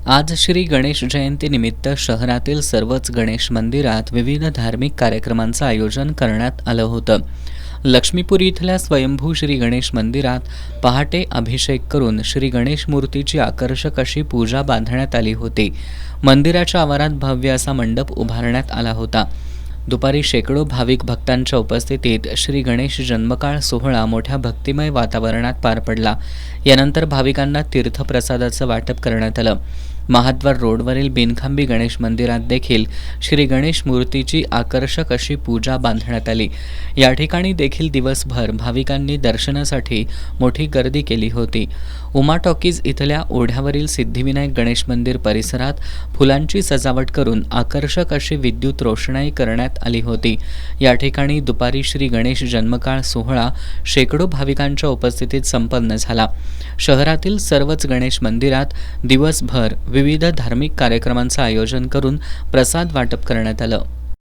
आज श्री गणेश जयंतीनिमित्त शहरातील सर्वच गणेश मंदिरात विविध धार्मिक कार्यक्रमांचं आयोजन करण्यात आलं होतं. लक्ष्मीपूर इथल्या स्वयंभू श्री गणेश मंदिरात पहाटे अभिषेक करून श्री गणेश मूर्तीची आकर्षक अशी पूजा बांधण्यात आली होती. मंदिराच्या आवारात भव्य असा मंडप उभारण्यात आला होता. दुपारी शेकडो भाविक भक्तांच्या उपस्थितीत श्री गणेश जन्मकाळ सोहळा मोठ्या भक्तिमय वातावरणात पार पडला. यानंतर भाविकांना तीर्थप्रसादाचं वाटप करण्यात आलं. महाद्वार रोडवरील बिनखांबी गणेश मंदिरात देखील श्री गणेश मूर्तीची आकर्षक अशी पूजा बांधण्यात आली. या ठिकाणी देखील दिवसभर भाविकांनी दर्शनासाठी मोठी गर्दी केली होती. उमा टॉकीज इथल्या ओढ्यावरील सिद्धिविनायक गणेश मंदिर परिसरात फुलांची सजावट करून आकर्षक अशी विद्युत रोषणाई करण्यात आली होती. या ठिकाणी दुपारी श्री गणेश जन्मकाळ सोहळा शेकडो भाविकांच्या उपस्थितीत संपन्न झाला. शहरातील सर्वच गणेश मंदिरात दिवसभर विविध धार्मिक कार्यक्रमांचं आयोजन करून प्रसाद वाटप करण्यात आलं.